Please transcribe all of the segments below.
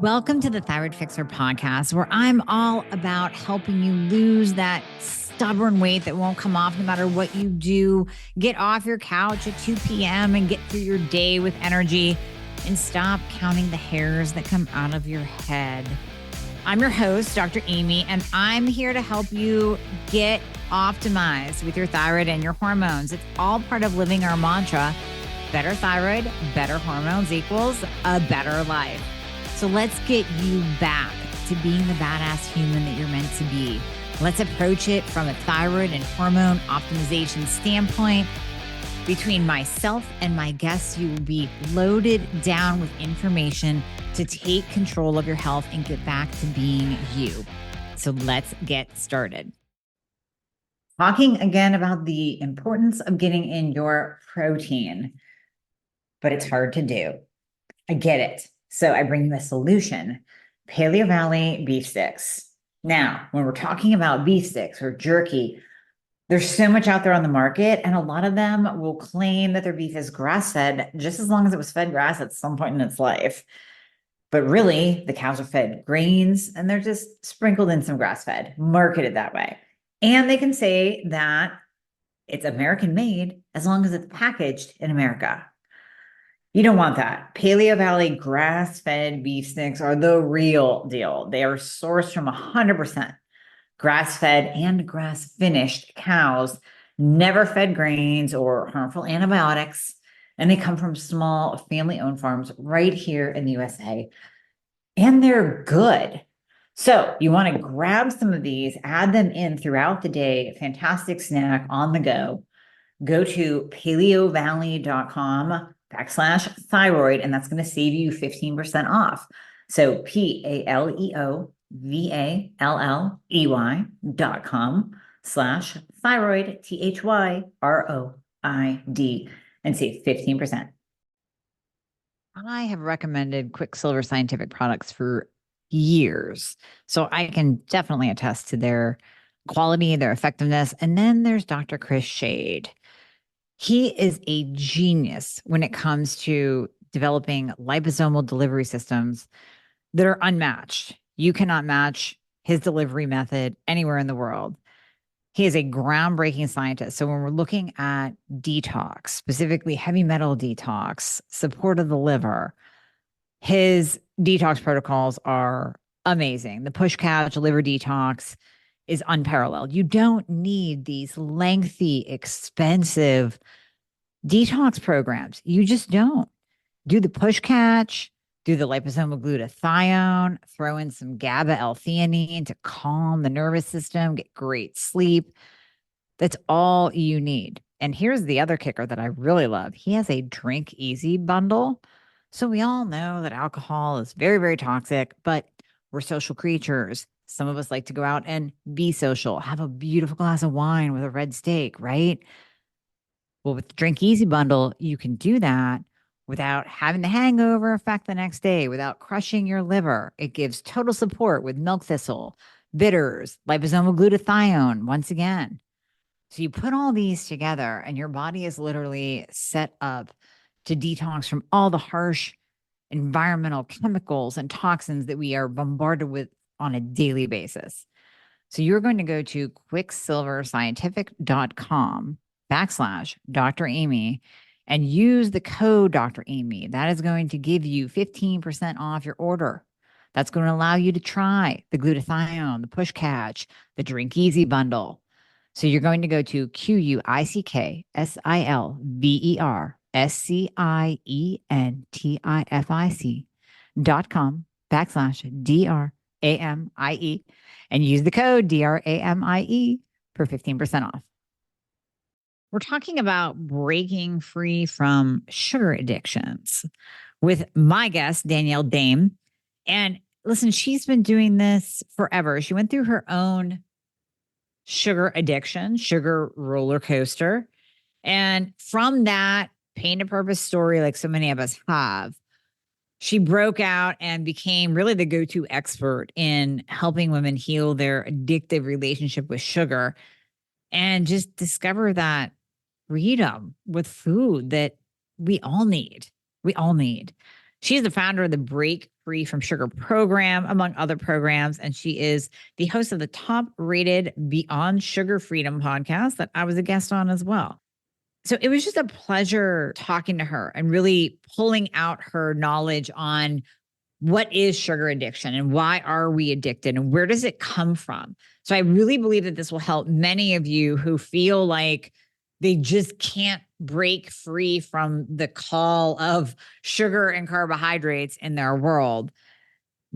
Welcome to the Thyroid Fixer podcast, where I'm all about helping you lose that stubborn weight that won't come off no matter what you do. Get off your couch at 2 p.m. and get through your day with energy and stop counting the hairs that come out of your head. I'm your host, Dr. Amy, and I'm here to help you get optimized with your thyroid and your hormones. It's all part of living our mantra: better thyroid, better hormones equals a better life. So let's get you back to being the badass human that you're meant to be. Let's approach it from a thyroid and hormone optimization standpoint. Between myself and my guests, you will be loaded down with information to take control of your health and get back to being you. So let's get started. Talking again about the importance of getting in your protein, but it's hard to do. I get it. So I bring you a solution: Paleo Valley beef sticks. Now, when we're talking about beef sticks or jerky, there's so much out there on the market, and a lot of them will claim that their beef is grass-fed just as long as it was fed grass at some point in its life. But really, the cows are fed grains, and they're just sprinkled in some grass-fed, marketed that way. And they can say that it's American-made as long as it's packaged in America. You don't want that. Paleo Valley grass-fed beef sticks are the real deal. They are sourced from 100% grass-fed and grass-finished cows, never fed grains or harmful antibiotics, and they come from small family-owned farms right here in the USA. And they're good. So you want to grab some of these, add them in throughout the day. Fantastic snack on the go. Go to paleovalley.com/thyroid, and that's going to save you 15% off. So PALEOVALLEY.com/thyroid, THYROID, and save 15%. I have recommended Quicksilver Scientific products for years, so I can definitely attest to their quality, their effectiveness. And then there's Dr. Chris Shade. He is a genius when it comes to developing liposomal delivery systems that are unmatched. You cannot match his delivery method anywhere in the world. He is a groundbreaking scientist. So when we're looking at detox, specifically heavy metal detox, support of the liver, his detox protocols are amazing. The push couch liver detox is unparalleled. You don't need these lengthy, expensive detox programs. You just don't. Do the push catch, do the liposomal glutathione, throw in some GABA L-theanine to calm the nervous system, get great sleep. That's all you need. And here's the other kicker that I really love. He has a drink easy bundle. So we all know that alcohol is very, very toxic, but we're social creatures. Some of us like to go out and be social, have a beautiful glass of wine with a red steak, right? Well, with the Drink Easy bundle, you can do that without having the hangover effect the next day, without crushing your liver. It gives total support with milk thistle, bitters, liposomal glutathione, once again. So you put all these together and your body is literally set up to detox from all the harsh environmental chemicals and toxins that we are bombarded with on a daily basis. So you're going to go to quicksilverscientific.com/Dr. Amy and use the code Dr. Amy. That is going to give you 15% off your order. That's going to allow you to try the glutathione, the push catch, the Drink Easy bundle. So you're going to go to QUICSILVERSCIENTIFIC.com/DRAMIE and use the code DRAMIE for 15% off. We're talking about breaking free from sugar addictions with my guest, Danielle Daem. And listen, she's been doing this forever. She went through her own sugar addiction, sugar roller coaster. And from that pain to purpose story, like so many of us have, she broke out and became really the go-to expert in helping women heal their addictive relationship with sugar and just discover that freedom with food that we all need. We all need. She's the founder of the Break Free from Sugar program, among other programs. And she is the host of the top rated Beyond Sugar Freedom podcast that I was a guest on as well. So it was just a pleasure talking to her and really pulling out her knowledge on what is sugar addiction and why are we addicted and where does it come from? So I really believe that this will help many of you who feel like they just can't break free from the call of sugar and carbohydrates in their world.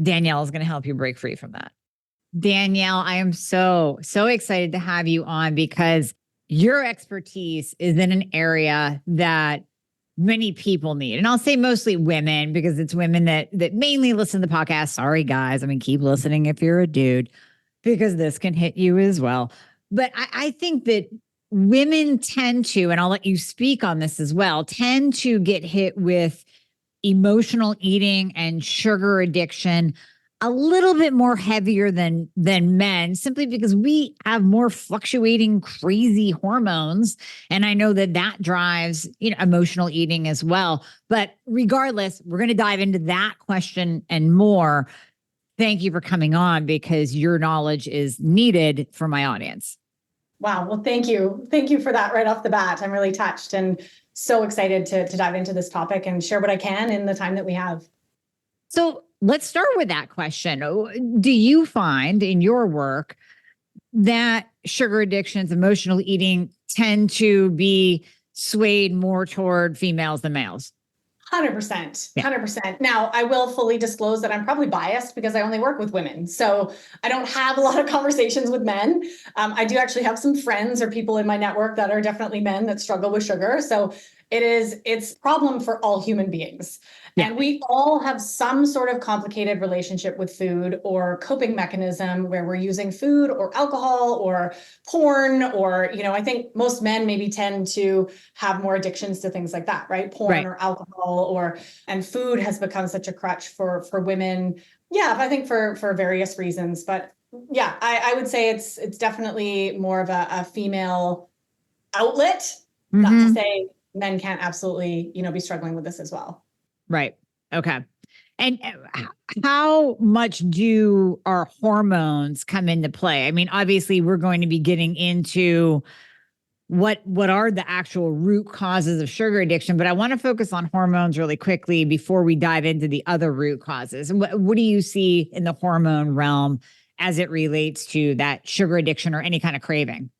Danielle is going to help you break free from that. Danielle, I am so excited to have you on because your expertise is in an area that many people need. And I'll say mostly women because it's women that mainly listen to the podcast. Sorry, guys. I mean, keep listening if you're a dude because this can hit you as well. But I think that women tend to, and I'll let you speak on this as well, tend to get hit with emotional eating and sugar addiction a little bit more heavier than men, simply because we have more fluctuating, crazy hormones. And I know that drives, emotional eating as well. But regardless, we're going to dive into that question and more. Thank you for coming on because your knowledge is needed for my audience. Wow. Well, thank you. Thank you for that right off the bat. I'm really touched and so excited to dive into this topic and share what I can in the time that we have. So let's start with that question. Do you find in your work that sugar addictions, emotional eating tend to be swayed more toward females than males? 100%. 100%. Now, I will fully disclose that I'm probably biased because I only work with women. So I don't have a lot of conversations with men. I do actually have some friends or people in my network that are definitely men that struggle with sugar. So it's a problem for all human beings. Yeah. And we all have some sort of complicated relationship with food or coping mechanism where we're using food or alcohol or porn or, I think most men maybe tend to have more addictions to things like that, right? Porn or alcohol and food has become such a crutch for women. Yeah, I think for various reasons. But yeah, I would say it's definitely more of a female outlet, not to say men can't absolutely, be struggling with this as well. Right. Okay. And how much do our hormones come into play? I mean, obviously we're going to be getting into what are the actual root causes of sugar addiction, but I want to focus on hormones really quickly before we dive into the other root causes. What do you see in the hormone realm as it relates to that sugar addiction or any kind of craving?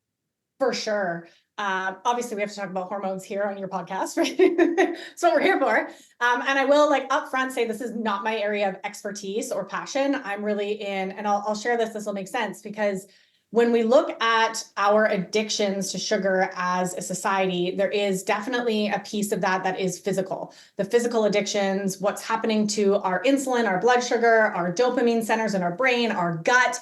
For sure. Obviously we have to talk about hormones here on your podcast, right? That's what we're here for. And I will upfront say this is not my area of expertise or passion. I'm really and I'll share this will make sense because when we look at our addictions to sugar as a society, there is definitely a piece of that is physical. The physical addictions, what's happening to our insulin, our blood sugar, our dopamine centers in our brain, our gut,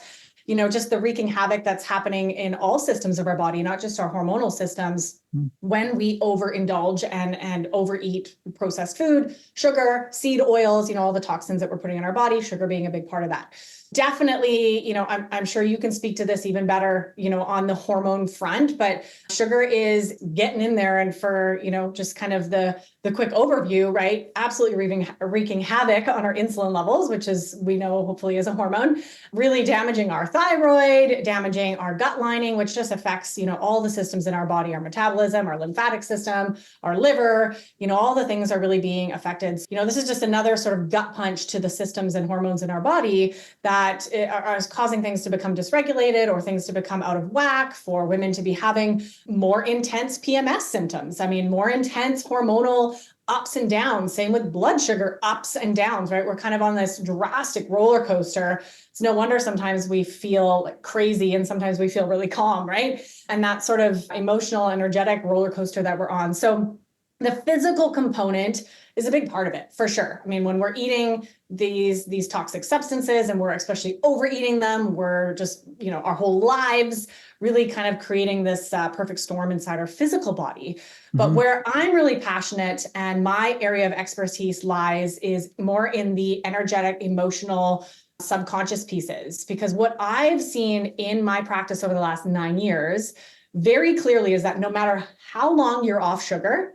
just the wreaking havoc that's happening in all systems of our body, not just our hormonal systems, when we overindulge and overeat processed food, sugar, seed oils, all the toxins that we're putting in our body, sugar being a big part of that. Definitely, I'm sure you can speak to this even better, on the hormone front, but sugar is getting in there. And for, just kind of the quick overview, right? Absolutely wreaking havoc on our insulin levels, which is, we know, hopefully is a hormone, really damaging our thyroid, damaging our gut lining, which just affects, all the systems in our body, our metabolism, our lymphatic system, our liver, all the things are really being affected. This is just another sort of gut punch to the systems and hormones in our body that are causing things to become dysregulated or things to become out of whack, for women to be having more intense PMS symptoms. I mean, more intense hormonal ups and downs, same with blood sugar ups and downs, right? We're kind of on this drastic roller coaster. It's no wonder sometimes we feel crazy and sometimes we feel really calm, right? And that sort of emotional, energetic roller coaster that we're on. So the physical component is a big part of it, for sure. I mean, when we're eating these toxic substances and we're especially overeating them, we're just, our whole lives really kind of creating this perfect storm inside our physical body. But where I'm really passionate and my area of expertise lies is more in the energetic, emotional, subconscious pieces. Because what I've seen in my practice over the last 9 years very clearly is that no matter how long you're off sugar,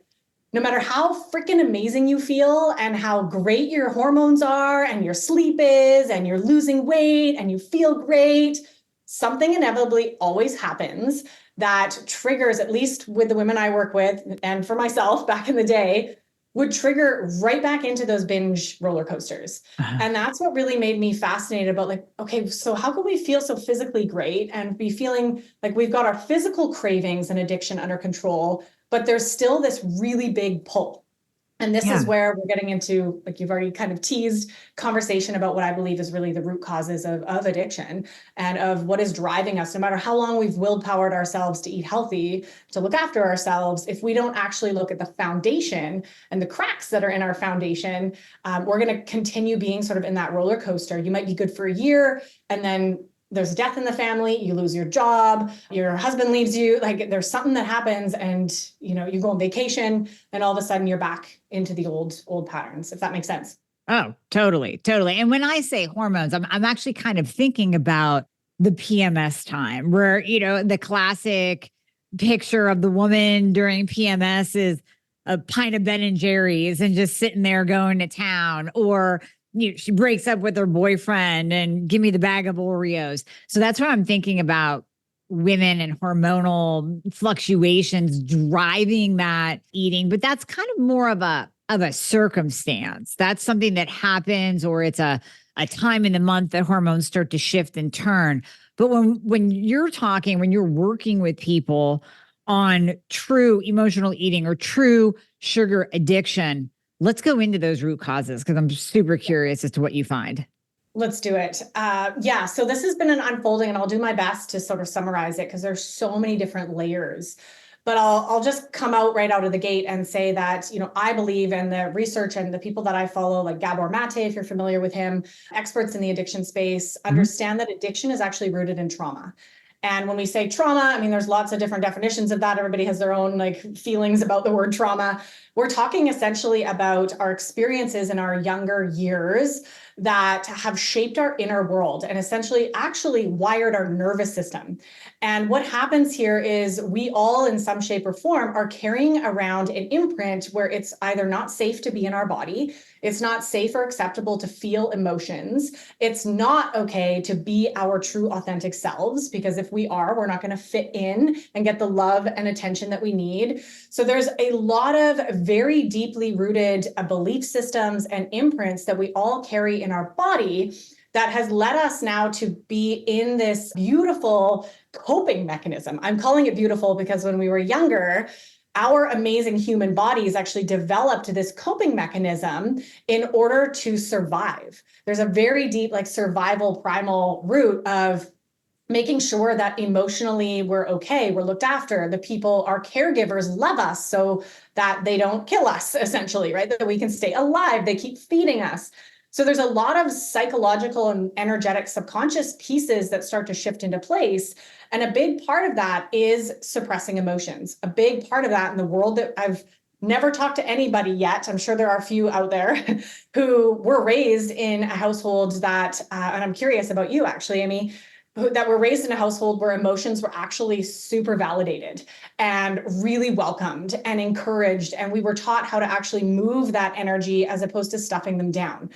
no matter how freaking amazing you feel and how great your hormones are and your sleep is and you're losing weight and you feel great, something inevitably always happens that triggers, at least with the women I work with and for myself back in the day, would trigger right back into those binge roller coasters. And that's what really made me fascinated about like, okay, so how can we feel so physically great and be feeling like we've got our physical cravings and addiction under control, but there's still this really big pull. And this is where we're getting into, like you've already kind of teased, conversation about what I believe is really the root causes of addiction and of what is driving us, no matter how long we've willpowered ourselves to eat healthy, to look after ourselves. If we don't actually look at the foundation and the cracks that are in our foundation, we're going to continue being sort of in that roller coaster. You might be good for a year and then there's death in the family, you lose your job, your husband leaves you, like there's something that happens and, you know, you go on vacation and all of a sudden you're back into the old patterns, if that makes sense. Oh, totally. Totally. And when I say hormones, I'm actually kind of thinking about the PMS time where, you know, the classic picture of the woman during PMS is a pint of Ben and Jerry's and just sitting there going to town, or she breaks up with her boyfriend and give me the bag of Oreos. So that's what I'm thinking about, women and hormonal fluctuations driving that eating. But that's kind of more of a circumstance. That's something that happens, or it's a time in the month that hormones start to shift and turn. But when you're working with people on true emotional eating or true sugar addiction, let's go into those root causes because I'm super curious as to what you find. Let's do it. So this has been an unfolding and I'll do my best to sort of summarize it because there's so many different layers. But I'll just come out right out of the gate and say that, you know, I believe in the research and the people that I follow, like Gabor Mate, if you're familiar with him, experts in the addiction space, understand that addiction is actually rooted in trauma. And when we say trauma, I mean, there's lots of different definitions of that. Everybody has their own like feelings about the word trauma. We're talking essentially about our experiences in our younger years that have shaped our inner world and essentially actually wired our nervous system. And what happens here is we all in some shape or form are carrying around an imprint where it's either not safe to be in our body, it's not safe or acceptable to feel emotions, it's not okay to be our true authentic selves, because if we are, we're not going to fit in and get the love and attention that we need. So there's a lot of very deeply rooted belief systems and imprints that we all carry in our body that has led us now to be in this beautiful coping mechanism. I'm calling it beautiful because when we were younger, our amazing human bodies actually developed this coping mechanism in order to survive. There's a very deep, like survival primal root of making sure that emotionally we're okay, we're looked after, the people, our caregivers love us so that they don't kill us, essentially, right? That we can stay alive, they keep feeding us. So there's a lot of psychological and energetic subconscious pieces that start to shift into place. And a big part of that is suppressing emotions. A big part of that in the world that I've never talked to anybody yet, I'm sure there are a few out there who were raised in a household that, and I'm curious about you actually, Amy, that were raised in a household where emotions were actually super validated and really welcomed and encouraged. And we were taught how to actually move that energy as opposed to stuffing them down.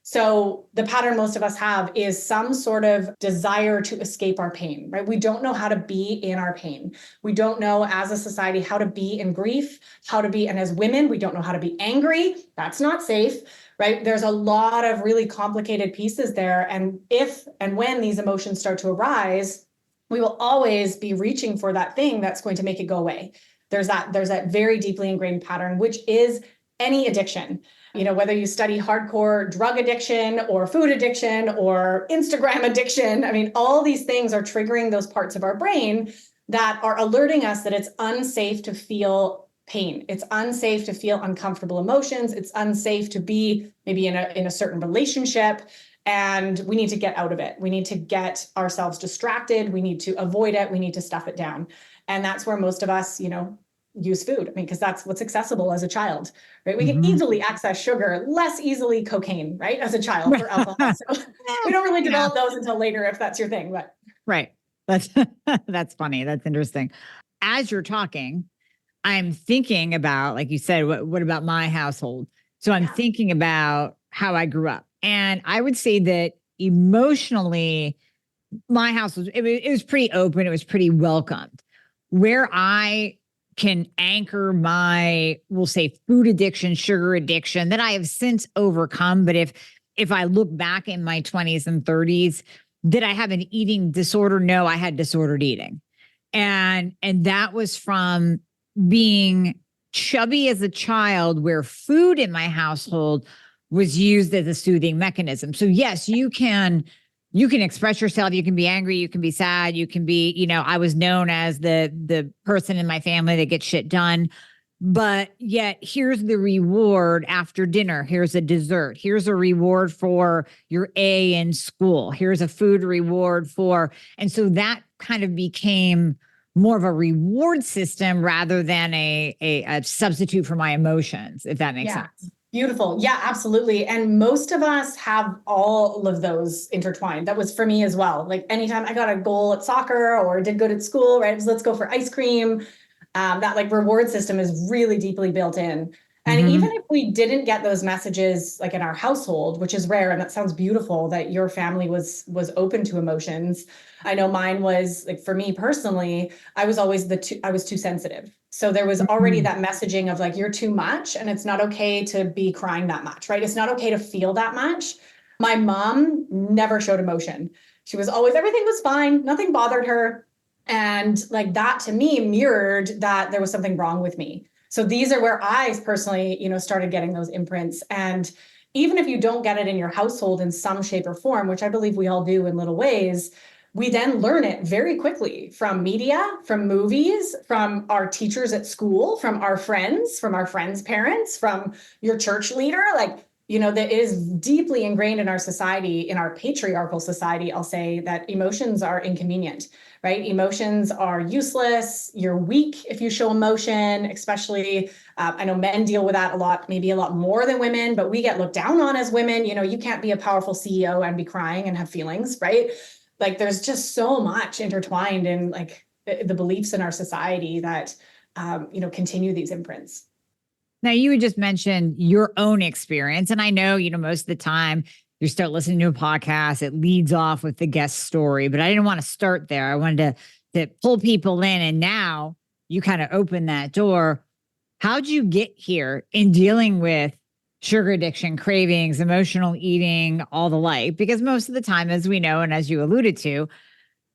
So the pattern most of us have is some sort of desire to escape our pain, right? We don't know how to be in our pain. We don't know as a society how to be in grief, and as women, we don't know how to be angry. That's not safe. Right? There's a lot of really complicated pieces there. And if and when these emotions start to arise, we will always be reaching for that thing that's going to make it go away. There's that very deeply ingrained pattern, which is any addiction. You know, whether you study hardcore drug addiction or food addiction or Instagram addiction, I mean, all these things are triggering those parts of our brain that are alerting us that it's unsafe to feel pain. It's unsafe to feel uncomfortable emotions. It's unsafe to be maybe in a certain relationship, and we need to get out of it. We need to get ourselves distracted. We need to avoid it. We need to stuff it down. And that's where most of us, you know, use food. I mean, because that's what's accessible as a child, right? We can easily access sugar, less easily cocaine, right? As a child or alcohol. So we don't really develop those until later, if that's your thing, but. Right. That's funny. That's interesting. As you're talking, I'm thinking about, like you said, what about my household? So I'm thinking about how I grew up. And I would say that emotionally, my house it was pretty open. It was pretty welcomed. Where I can anchor my, we'll say, food addiction, sugar addiction that I have since overcome. But if I look back in my 20s and 30s, did I have an eating disorder? No, I had disordered eating. And that was from being chubby as a child, where food in my household was used as a soothing mechanism. So yes, you can express yourself. You can be angry. You can be sad. You can be, I was known as the person in my family that gets shit done. But yet here's the reward after dinner. Here's a dessert. Here's a reward for your A in school. Here's a food reward for, and so that kind of became more of a reward system rather than a substitute for my emotions, if that makes sense. Beautiful. Yeah, absolutely. And most of us have all of those intertwined. That was for me as well. Like anytime I got a goal at soccer or did good at school, right? Let's go for ice cream. That like reward system is really deeply built in. And even if we didn't get those messages like in our household, which is rare, and that sounds beautiful that your family was open to emotions. I know mine was, like, for me personally, I was always I was too sensitive. So there was already that messaging of like, you're too much and it's not okay to be crying that much, right? It's not okay to feel that much. My mom never showed emotion. She was always, everything was fine. Nothing bothered her. And like that to me mirrored that there was something wrong with me. So these are where I personally, started getting those imprints. And even if you don't get it in your household in some shape or form, which I believe we all do in little ways, we then learn it very quickly from media, from movies, from our teachers at school, from our friends' parents, from your church leader. Like, that is deeply ingrained in our society, in our patriarchal society, I'll say, that emotions are inconvenient, right? Emotions are useless. You're weak if you show emotion, especially, I know men deal with that a lot, maybe a lot more than women, but we get looked down on as women. You can't be a powerful CEO and be crying and have feelings, right? Like there's just so much intertwined in like the beliefs in our society that, continue these imprints. Now, you had just mentioned your own experience. And I know, most of the time you start listening to a podcast, it leads off with the guest story, but I didn't want to start there. I wanted to pull people in. And now you kind of open that door. How'd you get here in dealing with sugar addiction, cravings, emotional eating, all the like? Because most of the time, as we know, and as you alluded to,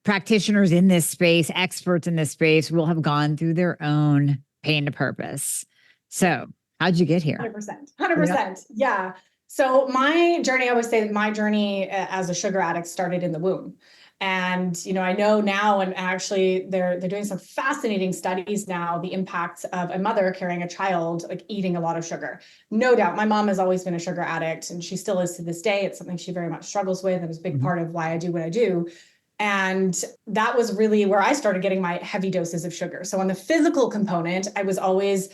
practitioners in this space, experts in this space will have gone through their own pain to purpose. So how'd you get here? 100%. Yeah. So my journey, I always say that my journey as a sugar addict started in the womb. And, I know now, and actually they're doing some fascinating studies now, the impact of a mother carrying a child, like eating a lot of sugar. No doubt. My mom has always been a sugar addict and she still is to this day. It's something she very much struggles with. And it's a big part of why I do what I do. And that was really where I started getting my heavy doses of sugar. So on the physical component, I was always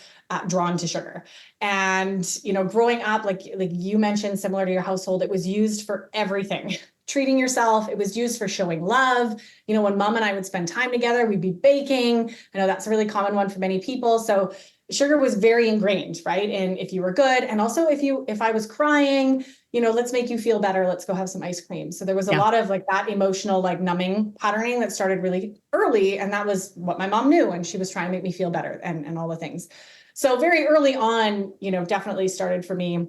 drawn to sugar. And, growing up, like you mentioned, similar to your household, it was used for everything. Treating yourself. It was used for showing love. When mom and I would spend time together, we'd be baking. I know that's a really common one for many people. So sugar was very ingrained, right? And if you were good, and also if I was crying, let's make you feel better. Let's go have some ice cream. So there was a lot of like that emotional, like numbing patterning that started really early. And that was what my mom knew. And she was trying to make me feel better and all the things. So very early on, definitely started for me.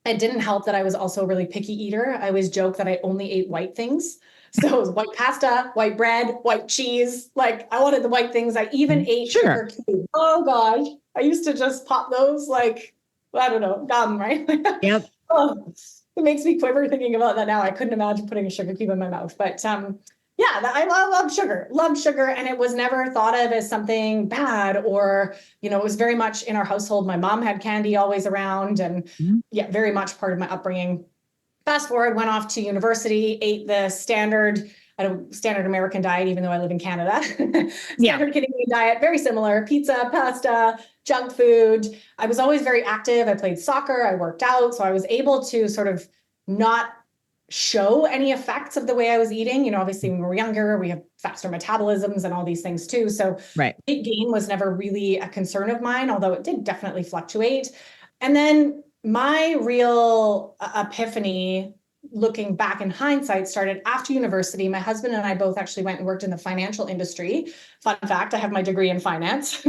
It didn't help that I was also a really picky eater. I always joke that I only ate white things. So it was white pasta, white bread, white cheese. Like I wanted the white things. I even ate sugar cubes. Oh gosh. I used to just pop those like, I don't know, gum, right? Yep. Oh, it makes me quiver thinking about that now. I couldn't imagine putting a sugar cube in my mouth, but I loved sugar. And it was never thought of as something bad or, it was very much in our household. My mom had candy always around and very much part of my upbringing. Fast forward, went off to university, ate the standard American diet, even though I live in Canada. Standard Canadian diet, very similar, pizza, pasta, junk food. I was always very active. I played soccer, I worked out. So I was able to sort of not show any effects of the way I was eating. You know, obviously when we're younger, we have faster metabolisms and all these things too. So Right. weight gain was never really a concern of mine, although it did definitely fluctuate. And then my real epiphany, looking back in hindsight, started after university. My husband and I both actually went and worked in the financial industry. Fun fact, I have my degree in finance.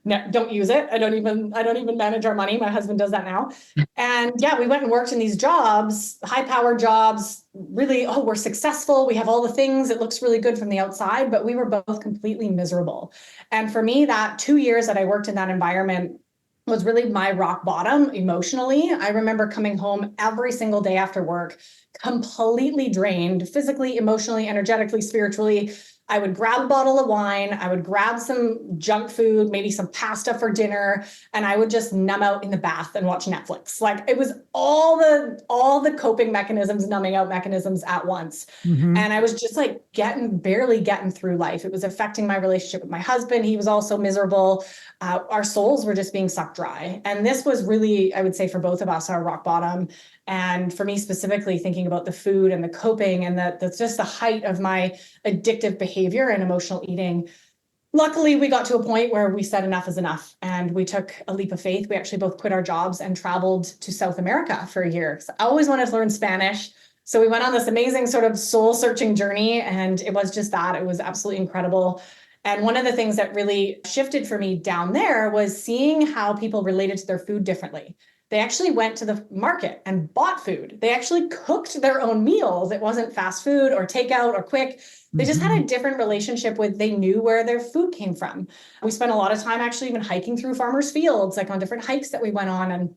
No, don't use it. I don't even manage our money. My husband does that now. And yeah, we went and worked in these jobs, high powered jobs, really, oh, we're successful. We have all the things. It looks really good from the outside, but we were both completely miserable. And for me, that 2 years that I worked in that environment was really my rock bottom emotionally. I remember coming home every single day after work, completely drained, physically, emotionally, energetically, spiritually. I would grab a bottle of wine, I would grab some junk food, maybe some pasta for dinner, and I would just numb out in the bath and watch Netflix. Like it was all the coping mechanisms, numbing out mechanisms at once. Mm-hmm. And I was just like barely getting through life. It was affecting my relationship with my husband. He was also miserable. Our souls were just being sucked dry. And this was really, I would say, for both of us, our rock bottom. And for me specifically, thinking about the food and the coping and that's just the height of my addictive behavior and emotional eating. Luckily, we got to a point where we said enough is enough and we took a leap of faith. We actually both quit our jobs and traveled to South America for a year. So I always wanted to learn Spanish. So we went on this amazing sort of soul searching journey, and it was just that. It was absolutely incredible. And one of the things that really shifted for me down there was seeing how people related to their food differently. They actually went to the market and bought food. They actually cooked their own meals. It wasn't fast food or takeout or quick. They just had a different relationship with, they knew where their food came from. We spent a lot of time actually even hiking through farmers' fields, like on different hikes that we went on, and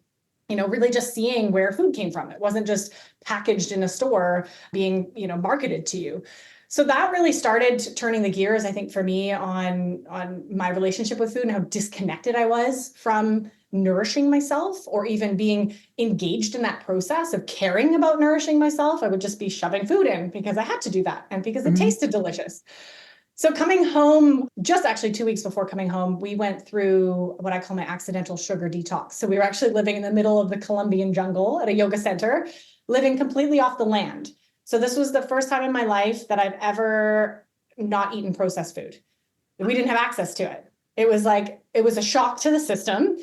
really just seeing where food came from. It wasn't just packaged in a store being, marketed to you. So that really started turning the gears, I think, for me on my relationship with food and how disconnected I was from nourishing myself or even being engaged in that process of caring about nourishing myself. I would just be shoving food in because I had to do that and because it tasted delicious. So coming home, just actually 2 weeks before coming home, we went through what I call my accidental sugar detox. So we were actually living in the middle of the Colombian jungle at a yoga center, living completely off the land. So this was the first time in my life that I've ever not eaten processed food. We didn't have access to it. It was a shock to the system.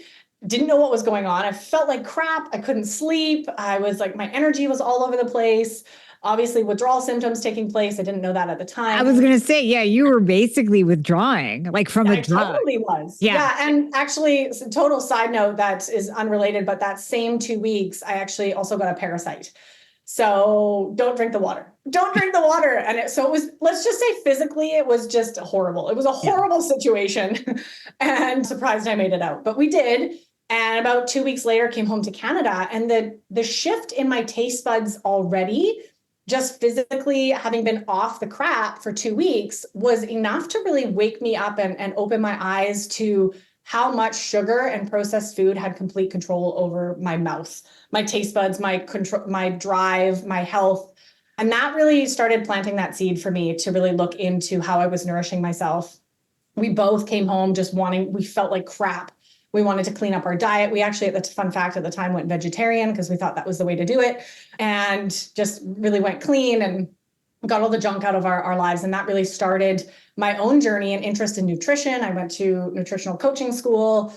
Didn't know what was going on. I felt like crap. I couldn't sleep. I was like, my energy was all over the place. Obviously, withdrawal symptoms taking place. I didn't know that at the time. I was going to say, yeah, you were basically withdrawing, like from a drug. I totally was. Yeah. And actually, total side note that is unrelated, but that same 2 weeks, I actually also got a parasite. So don't drink the water. Don't drink the water. And it was, let's just say physically, it was just horrible. It was a horrible situation and surprised I made it out, but we did. And about 2 weeks later, came home to Canada, and the shift in my taste buds already, just physically having been off the crap for 2 weeks, was enough to really wake me up and open my eyes to how much sugar and processed food had complete control over my mouth, my taste buds, my control, my drive, my health. And that really started planting that seed for me to really look into how I was nourishing myself. We both came home we felt like crap. We wanted to clean up our diet. We actually, fun fact, at the time went vegetarian because we thought that was the way to do it, and just really went clean and got all the junk out of our lives. And that really started my own journey and interest in nutrition. I went to nutritional coaching school.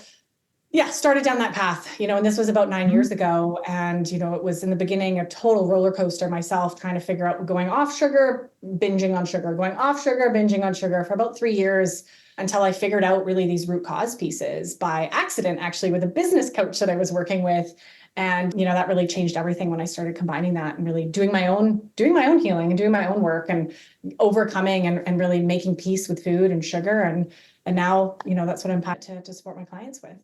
Yeah, started down that path, and this was about 9 years ago. And, it was in the beginning a total roller coaster myself, trying to figure out going off sugar, binging on sugar, going off sugar, binging on sugar for about 3 years, until I figured out really these root cause pieces by accident, actually, with a business coach that I was working with. And, that really changed everything when I started combining that and really doing my own healing and doing my own work and overcoming and really making peace with food and sugar. And now, that's what I'm passionate to support my clients with.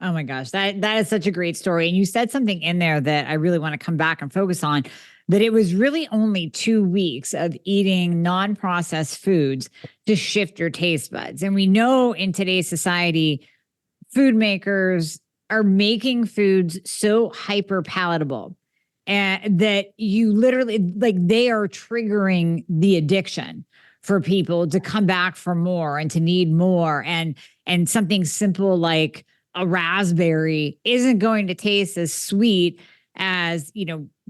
Oh my gosh, that is such a great story. And you said something in there that I really want to come back and focus on, that it was really only 2 weeks of eating non-processed foods to shift your taste buds. And we know in today's society, food makers are making foods so hyper palatable and that you literally, like, they are triggering the addiction for people to come back for more and to need more. And something simple like a raspberry isn't going to taste as sweet as,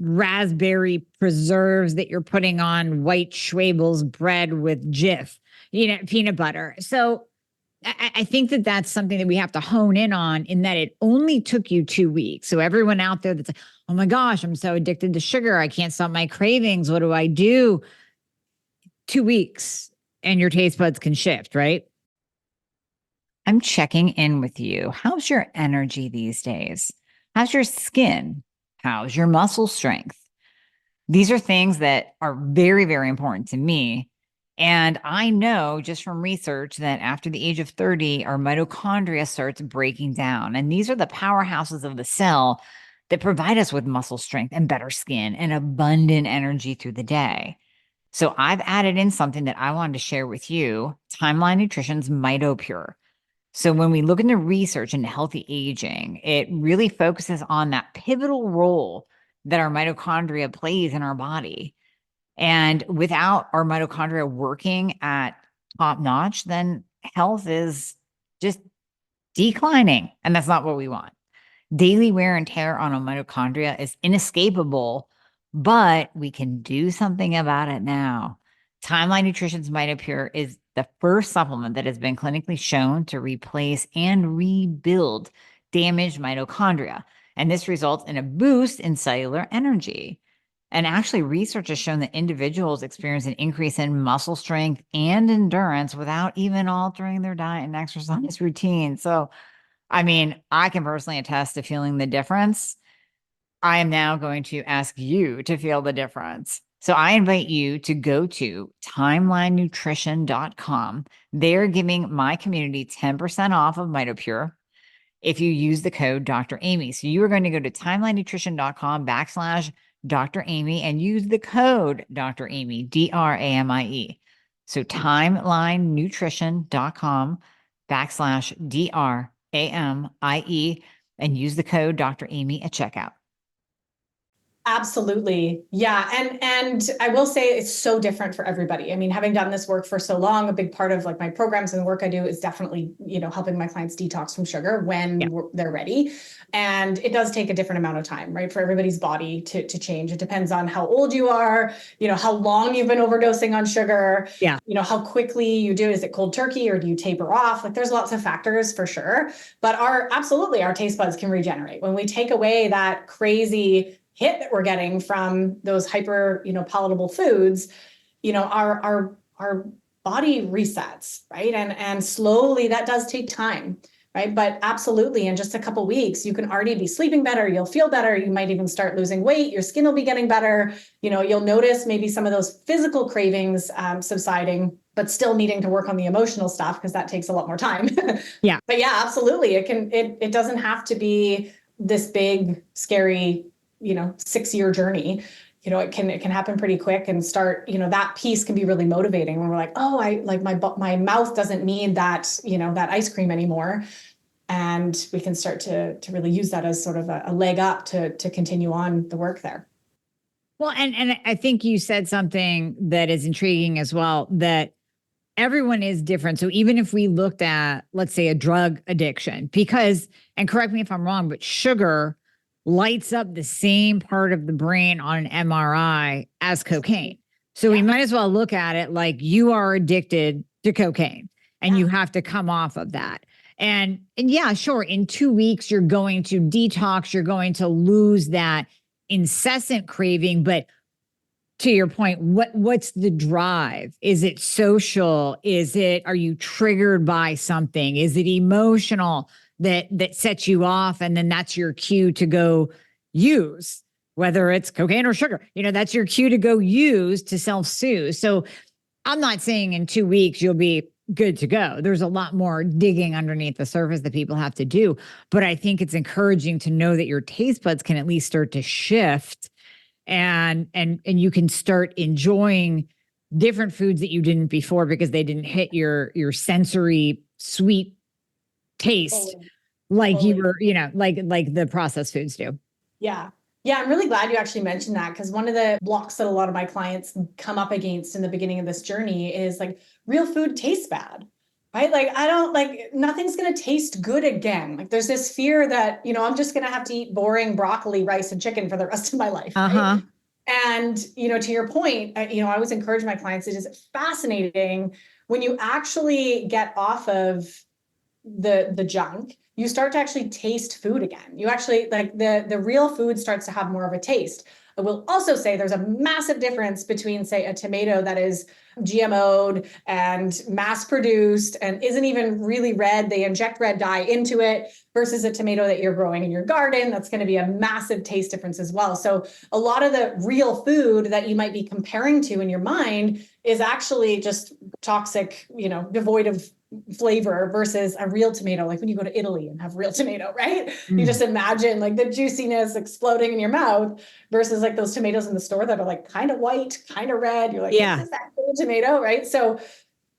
raspberry preserves that you're putting on white Schwabel's bread with Jif, peanut butter. So I think that that's something that we have to hone in on, in that it only took you 2 weeks. So everyone out there that's like, oh my gosh, I'm so addicted to sugar. I can't stop my cravings. What do I do? 2 weeks and your taste buds can shift, right? I'm checking in with you. How's your energy these days? How's your skin? How's your muscle strength? These are things that are very, very important to me. And I know just from research that after the age of 30, our mitochondria starts breaking down. And these are the powerhouses of the cell that provide us with muscle strength and better skin and abundant energy through the day. So I've added in something that I wanted to share with you, Timeline Nutrition's MitoPure. So when we look into research into healthy aging, it really focuses on that pivotal role that our mitochondria plays in our body. And without our mitochondria working at top notch, then health is just declining. And that's not what we want. Daily wear and tear on a mitochondria is inescapable, but we can do something about it now. Timeline Nutrition's MitoPure is the first supplement that has been clinically shown to replace and rebuild damaged mitochondria. And this results in a boost in cellular energy. And actually, research has shown that individuals experience an increase in muscle strength and endurance without even altering their diet and exercise routine. So, I mean, I can personally attest to feeling the difference. I am now going to ask you to feel the difference. So I invite you to go to timelinenutrition.com. They're giving my community 10% off of MitoPure if you use the code Dr. Amy. So you are going to go to timelinenutrition.com/Dr. Amy and use the code Dr. Amy, DRAMIE. So timelinenutrition.com/DRAMIE and use the code Dr. Amy at checkout. Absolutely. Yeah. And I will say it's so different for everybody. I mean, having done this work for so long, a big part of like my programs and the work I do is definitely, helping my clients detox from sugar when they're ready. And it does take a different amount of time, right? For everybody's body to change. It depends on how old you are, how long you've been overdosing on sugar, how quickly you do. Is it cold turkey or do you taper off? Like there's lots of factors for sure, but our taste buds can regenerate when we take away that crazy hit that we're getting from those hyper, palatable foods. Our body resets, right? And slowly that does take time, right? But absolutely, in just a couple of weeks, you can already be sleeping better. You'll feel better. You might even start losing weight. Your skin will be getting better. You'll notice maybe some of those physical cravings subsiding, but still needing to work on the emotional stuff because that takes a lot more time. Yeah. But yeah, absolutely. It doesn't have to be this big, scary 6-year journey. It can happen pretty quick and start, that piece can be really motivating when we're like, oh, I like my mouth doesn't need that, that ice cream anymore. And we can start to really use that as sort of a leg up to continue on the work there. Well, and I think you said something that is intriguing as well, that everyone is different. So even if we looked at, let's say, a drug addiction, and correct me if I'm wrong, but sugar lights up the same part of the brain on an MRI as cocaine. So we might as well look at it like you are addicted to cocaine and you have to come off of that. And yeah, sure, in 2 weeks, you're going to detox, you're going to lose that incessant craving. But to your point, what's the drive? Is it social? Are you triggered by something? Is it emotional that sets you off? And then that's your cue to go use, whether it's cocaine or sugar, that's your cue to go use to self-soothe. So I'm not saying in 2 weeks you'll be good to go. There's a lot more digging underneath the surface that people have to do. But I think it's encouraging to know that your taste buds can at least start to shift and you can start enjoying different foods that you didn't before because they didn't hit your sensory sweet taste like you were, like the processed foods do. Yeah. Yeah, I'm really glad you actually mentioned that because one of the blocks that a lot of my clients come up against in the beginning of this journey is like real food tastes bad. right? Like, I don't like, nothing's going to taste good again. Like there's this fear that, I'm just going to have to eat boring broccoli, rice, and chicken for the rest of my life. Uh-huh. Right. And, to your point, I always encourage my clients, it is fascinating when you actually get off of the junk, you start to actually taste food again. You actually like the real food starts to have more of a taste. I will also say there's a massive difference between, say, a tomato that is GMO'd and mass produced and isn't even really red. They inject red dye into it versus a tomato that you're growing in your garden. That's going to be a massive taste difference as well. So a lot of the real food that you might be comparing to in your mind is actually just toxic, devoid of flavor versus a real tomato. Like when you go to Italy and have real tomato, right? You just imagine like the juiciness exploding in your mouth versus like those tomatoes in the store that are like kind of white, kind of red. You're like, Yeah. this is that tomato, right? So,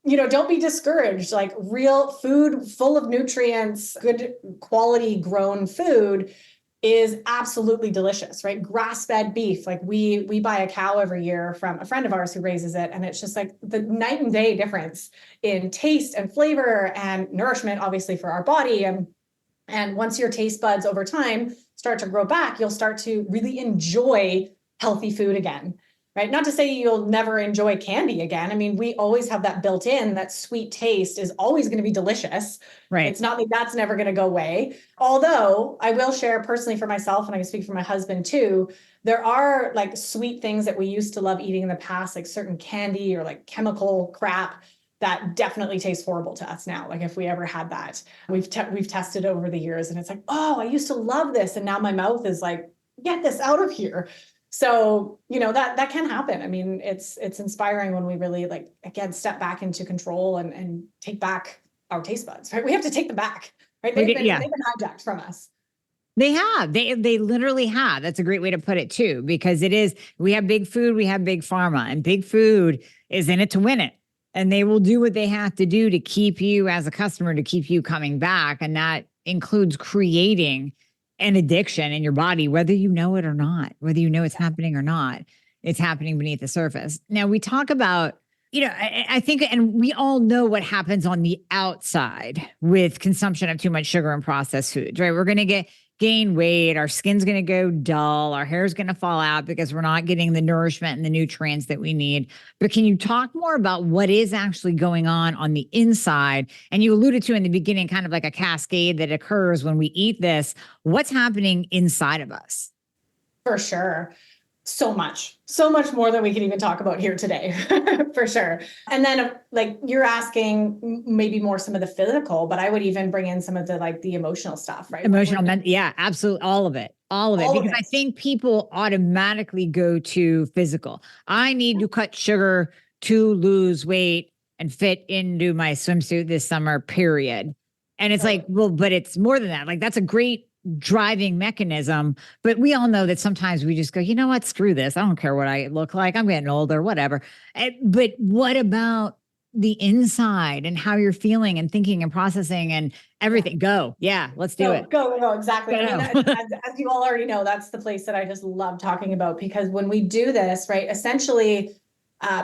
don't be discouraged. Like real food full of nutrients, good quality grown food is absolutely delicious, right? Grass-fed beef. Like we buy a cow every year from a friend of ours who raises it. And it's just like the night and day difference in taste and flavor and nourishment, obviously for our body. And once your taste buds over time start to grow back, you'll start to really enjoy healthy food again. Right? Not to say you'll never enjoy candy again. I mean, we always have that built in, that sweet taste is always going to be delicious. Right. It's not like that's never going to go away. Although I will share personally for myself, and I can speak for my husband too, there are like sweet things that we used to love eating in the past, like certain candy or like chemical crap that definitely tastes horrible to us now. Like if we ever had that, we've tested over the years and it's like, oh, I used to love this. And now my mouth is like, get this out of here. So, that can happen. I mean, it's inspiring when we really like, again, step back into control and take back our taste buds, right? We have to take them back, right? They've been hijacked from us. They have. They literally have. That's a great way to put it too, because we have big food, we have big pharma, and big food is in it to win it. And they will do what they have to do to keep you as a customer, to keep you coming back. And that includes creating an addiction in your body, whether you know it or not, whether you know it's happening or not, it's happening beneath the surface. Now we talk about, I think, and we all know what happens on the outside with consumption of too much sugar and processed foods, right? We're going to gain weight, our skin's going to go dull, our hair's going to fall out because we're not getting the nourishment and the nutrients that we need. But can you talk more about what is actually going on the inside? And you alluded to in the beginning, kind of like a cascade that occurs when we eat this. What's happening inside of us? For sure. So much more than we can even talk about here today, for sure. And then like you're asking maybe more some of the physical, but I would even bring in some of the emotional stuff, right? Emotional, yeah, absolutely. All of it. Because I think people automatically go to physical. I need to cut sugar to lose weight and fit into my swimsuit this summer, period. And it's like, well, but it's more than that. Like that's a great driving mechanism, but we all know that sometimes we just go, you know what, screw this. I don't care what I look like. I'm getting older, whatever. But what about the inside and how you're feeling and thinking and processing and everything? Go. Yeah, let's do it. Go. Exactly. I mean, as you all already know, that's the place that I just love talking about, because when we do this, right, essentially,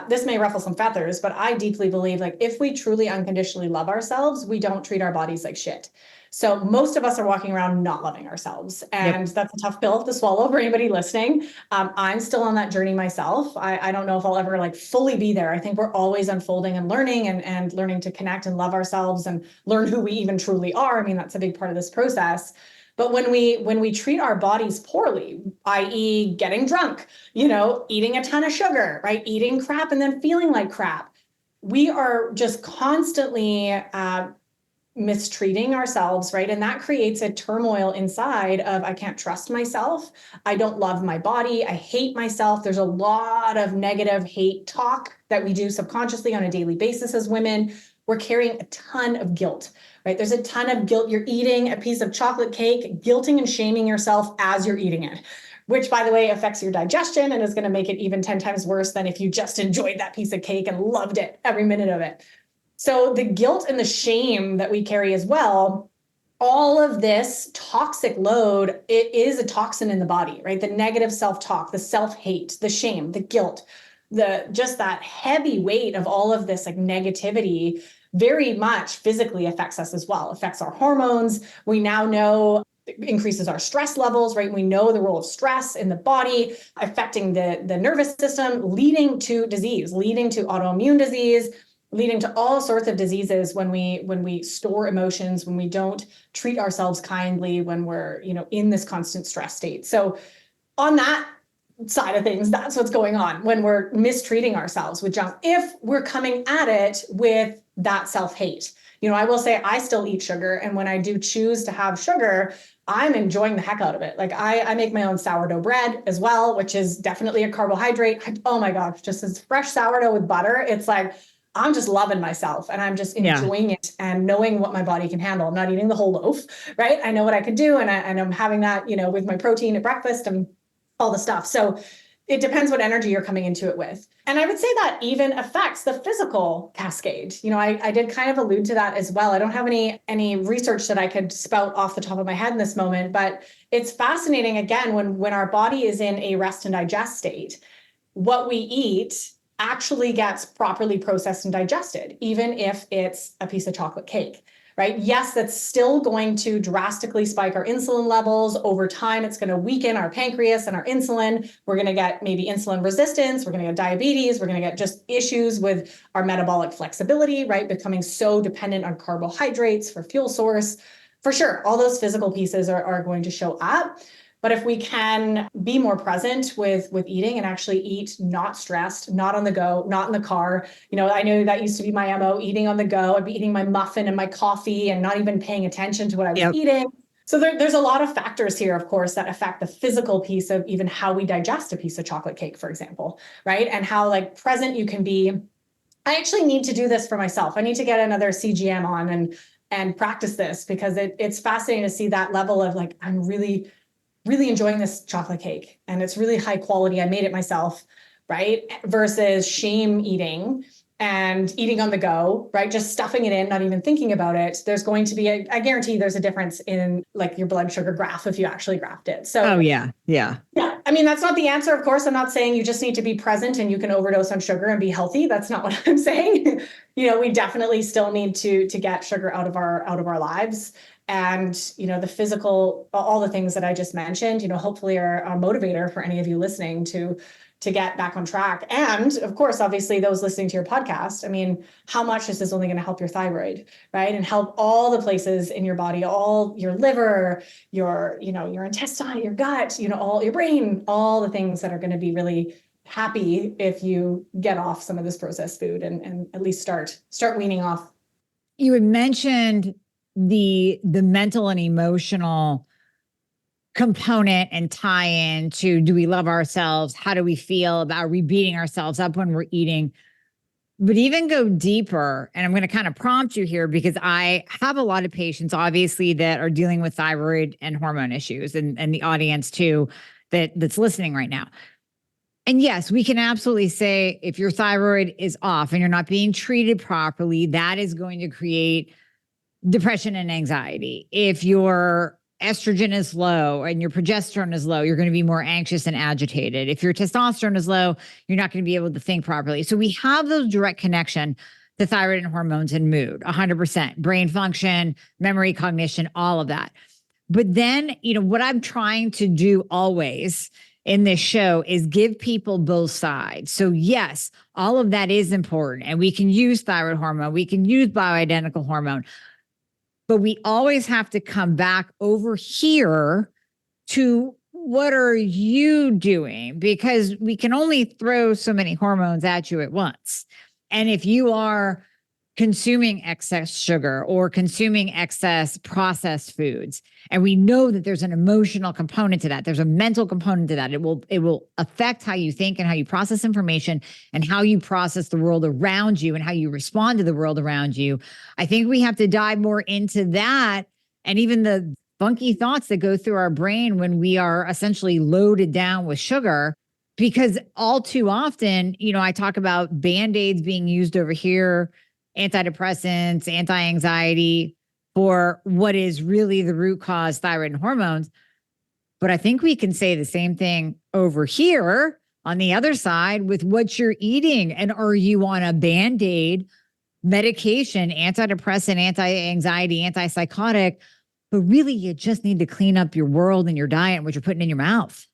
this may ruffle some feathers, but I deeply believe like if we truly unconditionally love ourselves, we don't treat our bodies like shit. So most of us are walking around not loving ourselves. And that's a tough pill to swallow for anybody listening. I'm still on that journey myself. I don't know if I'll ever like fully be there. I think we're always unfolding and learning and learning to connect and love ourselves and learn who we even truly are. I mean, that's a big part of this process. But when we treat our bodies poorly, i.e. getting drunk, eating a ton of sugar, right? Eating crap and then feeling like crap, we are just constantly mistreating ourselves, right? And that creates a turmoil inside of, I can't trust myself. I don't love my body. I hate myself. There's a lot of negative hate talk that we do subconsciously on a daily basis as women. We're carrying a ton of guilt, right? There's a ton of guilt. You're eating a piece of chocolate cake, guilting and shaming yourself as you're eating it, which by the way, affects your digestion and is going to make it even 10 times worse than if you just enjoyed that piece of cake and loved it, every minute of it. So the guilt and the shame that we carry as well, all of this toxic load, it is a toxin in the body, right? The negative self-talk, the self-hate, the shame, the guilt, just that heavy weight of all of this like negativity very much physically affects us as well, affects our hormones. We now know increases our stress levels, right? We know the role of stress in the body, affecting the nervous system, leading to disease, leading to autoimmune disease, leading to all sorts of diseases when we store emotions, when we don't treat ourselves kindly, when we're, in this constant stress state. So on that side of things, that's what's going on when we're mistreating ourselves with junk, if we're coming at it with that self-hate. I will say I still eat sugar, and when I do choose to have sugar, I'm enjoying the heck out of it. Like I make my own sourdough bread as well, which is definitely a carbohydrate. Oh my gosh, just this fresh sourdough with butter. It's like, I'm just loving myself, and I'm just enjoying it and knowing what my body can handle. I'm not eating the whole loaf, right? I know what I can do. And I'm having that, with my protein at breakfast and all the stuff. So it depends what energy you're coming into it with. And I would say that even affects the physical cascade. I did kind of allude to that as well. I don't have any research that I could spout off the top of my head in this moment, but it's fascinating, again, when our body is in a rest and digest state, what we eat actually gets properly processed and digested, even if it's a piece of chocolate cake. Right? Yes, that's still going to drastically spike our insulin levels. Over time, it's going to weaken our pancreas and our insulin. We're going to get maybe insulin resistance. We're going to get diabetes. We're going to get just issues with our metabolic flexibility, right? Becoming so dependent on carbohydrates for fuel source. For sure, all those physical pieces are going to show up. But if we can be more present with eating and actually eat not stressed, not on the go, not in the car. I know that used to be my MO, eating on the go. I'd be eating my muffin and my coffee and not even paying attention to what I was eating. So there's a lot of factors here, of course, that affect the physical piece of even how we digest a piece of chocolate cake, for example, right? And how present you can be. I actually need to do this for myself. I need to get another CGM on and practice this, because it's fascinating to see that level of I'm really enjoying this chocolate cake and it's really high quality. I made it myself, right? Versus shame eating and eating on the go, right? Just stuffing it in, not even thinking about it. There's going to be I guarantee there's a difference in your blood sugar graph if you actually graphed it. So yeah. I mean, that's not the answer. Of course, I'm not saying you just need to be present and you can overdose on sugar and be healthy. That's not what I'm saying. We definitely still need to get sugar out of our lives. And, the physical, all the things that I just mentioned, hopefully are a motivator for any of you listening to get back on track. And of course, obviously those listening to your podcast, I mean, how much is this only going to help your thyroid, right? And help all the places in your body, all your liver, your intestine, your gut, all your brain, all the things that are going to be really happy if you get off some of this processed food and at least start weaning off. You had mentioned the mental and emotional component and tie in to, do we love ourselves? How do we feel about beating ourselves up when we're eating? But even go deeper, and I'm going to kind of prompt you here because I have a lot of patients, obviously, that are dealing with thyroid and hormone issues, and the audience too that's listening right now. And yes, we can absolutely say if your thyroid is off and you're not being treated properly, that is going to create depression and anxiety. If your estrogen is low and your progesterone is low, you're going to be more anxious and agitated. If your testosterone is low, you're not going to be able to think properly. So we have those direct connection to thyroid and hormones and mood, 100%, brain function, memory, cognition, all of that. But then, what I'm trying to do always in this show is give people both sides. So yes, all of that is important. And we can use thyroid hormone. We can use bioidentical hormone. But we always have to come back over here to what are you doing? Because we can only throw so many hormones at you at once. And if you are consuming excess sugar or consuming excess processed foods, and we know that there's an emotional component to that, there's a mental component to that, it will affect how you think and how you process information and how you process the world around you and how you respond to the world around you. I think we have to dive more into that, and even the funky thoughts that go through our brain when we are essentially loaded down with sugar. Because all too often, I talk about Band-Aids being used over here, antidepressants, anti-anxiety, for what is really the root cause, thyroid and hormones. But I think we can say the same thing over here on the other side with what you're eating. And are you on a Band-Aid medication, antidepressant, anti-anxiety, antipsychotic, but really you just need to clean up your world and your diet and what you're putting in your mouth.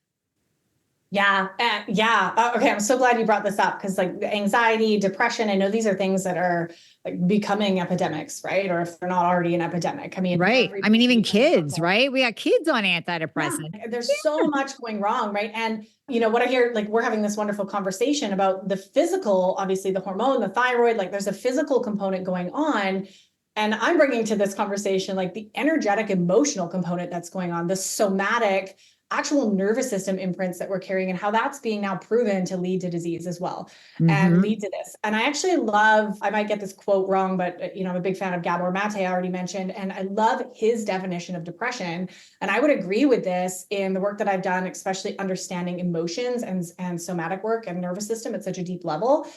Yeah. Yeah. Okay. I'm so glad you brought this up because like anxiety, depression, I know these are things that are like becoming epidemics, right? Or if they're not already an epidemic. I mean, right. I mean, even kids, right? We got kids on antidepressants. Yeah, there's so much going wrong, right? And you know what I hear, like we're having this wonderful conversation about the physical, obviously the hormone, the thyroid, like there's a physical component going on. And I'm bringing to this conversation like the energetic, emotional component that's going on, the somatic, actual nervous system imprints that we're carrying and how that's being now proven to lead to disease as well and lead to this. And I actually love, I might get this quote wrong, but you know, I'm a big fan of Gabor Mate, I already mentioned, and I love his definition of depression. And I would agree with this in the work that I've done, especially understanding emotions and somatic work and nervous system at such a deep level.